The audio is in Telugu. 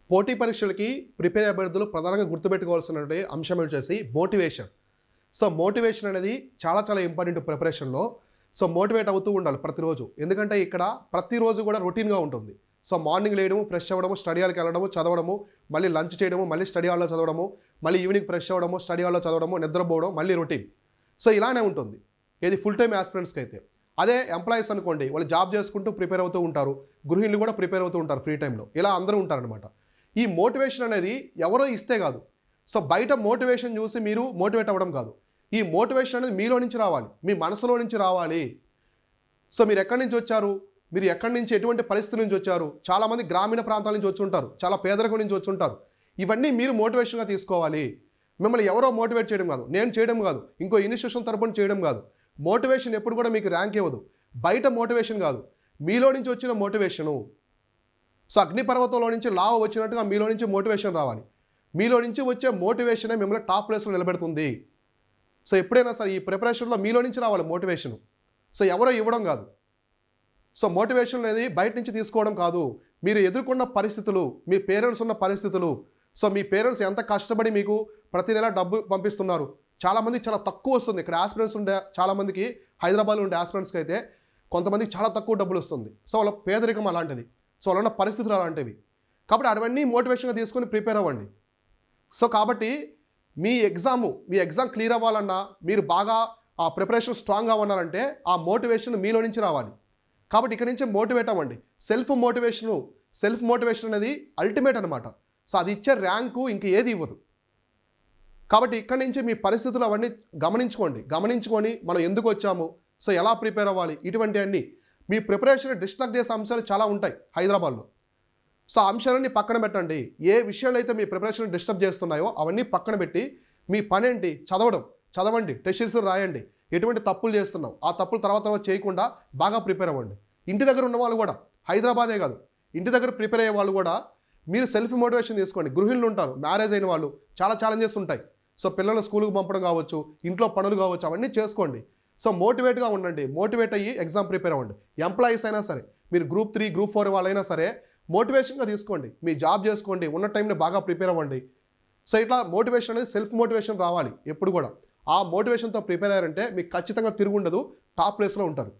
పోటీ పరీక్షలకి ప్రిపేర్ అభ్యర్థులు ప్రధానంగా గుర్తుపెట్టుకోవాల్సినటువంటి అంశం వచ్చేసి మోటివేషన్. సో మోటివేషన్ అనేది చాలా చాలా ఇంపార్టెంట్ ప్రిపరేషన్లో. సో మోటివేట్ అవుతూ ఉండాలి ప్రతిరోజు. ఎందుకంటే ఇక్కడ ప్రతిరోజు కూడా రొటీన్గా ఉంటుంది. సో మార్నింగ్ లేయడము, ఫ్రెష్ అవ్వడము, స్టడీ హాల్కి వెళ్ళడము, చదవడము, మళ్ళీ లంచ్ చేయడము, మళ్ళీ స్టడీ హాల్లో చదవడము, మళ్ళీ ఈవినింగ్ ఫ్రెష్ అవ్వడము, స్టడీ హాల్లో చదవడము, నిద్రపోవడం, మళ్ళీ రొటీన్. సో ఇలానే ఉంటుంది ఇది ఫుల్ టైం ఆస్పిరెంట్స్కి అయితే. అదే ఎంప్లాయీస్ అనుకోండి, వాళ్ళు జాబ్ చేసుకుంటూ ప్రిపేర్ అవుతూ ఉంటారు, గృహిణులు కూడా ప్రిపేర్ అవుతూ ఉంటారు ఫ్రీ టైంలో. ఇలా అందరూ ఉంటారనమాట. ఈ మోటివేషన్ అనేది ఎవరో ఇస్తే కాదు. సో బయట మోటివేషన్ చూసి మీరు మోటివేట్ అవ్వడం కాదు. ఈ మోటివేషన్ అనేది మీలో నుంచి రావాలి, మీ మనసులో నుంచి రావాలి. సో మీరు ఎక్కడి నుంచి వచ్చారు, మీరు ఎక్కడి నుంచి ఎటువంటి పరిస్థితుల నుంచి వచ్చారు. చాలామంది గ్రామీణ ప్రాంతాల నుంచి వచ్చి ఉంటారు, చాలా పేదరికం నుంచి వచ్చి ఉంటారు. ఇవన్నీ మీరు మోటివేషన్గా తీసుకోవాలి. మిమ్మల్ని ఎవరో మోటివేట్ చేయడం కాదు, నేను చేయడం కాదు, ఇంకో ఇన్స్టిట్యూషన్ తరపున చేయడం కాదు. మోటివేషన్ ఎప్పుడు కూడా మీకు ర్యాంక్ ఇవ్వదు. బయట మోటివేషన్ కాదు, మీలో నుంచి వచ్చిన మోటివేషను. సో అగ్నిపర్వతంలో నుంచి లావ వచ్చినట్టుగా మీలో నుంచి మోటివేషన్ రావాలి. మీలో నుంచి వచ్చే మోటివేషనే మిమ్మల్ని టాప్ ప్లేస్లో నిలబెడుతుంది. సో ఎప్పుడైనా సరే ఈ ప్రిపరేషన్లో మీలో నుంచి రావాలి మోటివేషను. సో ఎవరో ఇవ్వడం కాదు. సో మోటివేషన్ అనేది బయట నుంచి తీసుకోవడం కాదు, మీరు ఎదుర్కొన్న పరిస్థితులు, మీ పేరెంట్స్ ఉన్న పరిస్థితులు. సో మీ పేరెంట్స్ ఎంత కష్టపడి మీకు ప్రతి నెల డబ్బు పంపిస్తున్నారు. చాలామందికి చాలా తక్కువ వస్తుంది. ఇక్కడ ఆస్పిరెంట్స్ ఉండే చాలామందికి, హైదరాబాద్లో ఉండే ఆస్పిరెంట్స్కి అయితే కొంతమందికి చాలా తక్కువ డబ్బులు వస్తుంది. సో వాళ్ళ పేదరికం అలాంటిది, సో వాళ్ళ ఉన్న పరిస్థితులు అలాంటివి. కాబట్టి అవన్నీ మోటివేషన్గా తీసుకొని ప్రిపేర్ అవ్వండి. సో కాబట్టి మీ ఎగ్జామ్ క్లియర్ అవ్వాలన్నా, మీరు బాగా ఆ ప్రిపరేషన్ స్ట్రాంగ్గా ఉన్నారంటే ఆ మోటివేషన్ మీలో నుంచి రావాలి. కాబట్టి ఇక్కడ నుంచి మోటివేట్ అవ్వండి. సెల్ఫ్ మోటివేషన్ అనేది అల్టిమేట్ అనమాట. సో అది ఇచ్చే ర్యాంకు ఇంక ఏది ఇవ్వదు. కాబట్టి ఇక్కడ నుంచి మీ పరిస్థితులు అవన్నీ గమనించుకొని మనం ఎందుకు వచ్చాము, సో ఎలా ప్రిపేర్ అవ్వాలి, ఇటువంటి అన్నీ మీ ప్రిపరేషన్ డిస్ట్రాక్ట్ చేసే అంశాలు చాలా ఉంటాయి హైదరాబాద్లో. సో ఆ అంశాలన్నీ పక్కన పెట్టండి. ఏ విషయాలు అయితే మీ ప్రిపరేషన్ డిస్టర్బ్ చేస్తున్నాయో అవన్నీ పక్కన పెట్టి మీ పని ఏంటి, చదవండి, టెస్ట్ సిరీస్ రాయండి. ఎటువంటి తప్పులు చేస్తున్నావు ఆ తప్పులు తర్వాత చేయకుండా బాగా ప్రిపేర్ అవ్వండి. ఇంటి దగ్గర ఉన్న వాళ్ళు కూడా, హైదరాబాదే కాదు, ఇంటి దగ్గర ప్రిపేర్ అయ్యే వాళ్ళు కూడా మీరు సెల్ఫ్ మోటివేషన్ తీసుకోండి. గృహిణులు ఉంటారు, మ్యారేజ్ అయిన వాళ్ళు, చాలా ఛాలెంజెస్ ఉంటాయి. సో పిల్లలు స్కూల్కి పంపడం కావచ్చు, ఇంట్లో పనులు కావచ్చు, అవన్నీ చేసుకోండి. సో మోటివేట్గా ఉండండి, మోటివేట్ అయ్యి ఎగ్జామ్ ప్రిపేర్ అవ్వండి. ఎంప్లాయీస్ అయినా సరే, మీరు గ్రూప్ 3, గ్రూప్ 4 వాళ్ళైనా సరే మోటివేషన్గా తీసుకోండి. మీ జాబ్ చేసుకోండి, ఉన్న టైంని బాగా ప్రిపేర్ అవ్వండి. సో ఇట్లా మోటివేషన్ అనేది సెల్ఫ్ మోటివేషన్ రావాలి ఎప్పుడు కూడా. ఆ మోటివేషన్తో ప్రిపేర్ అయ్యారంటే మీకు ఖచ్చితంగా తిరుగుండదు, టాప్ ప్లేస్లో ఉంటారు.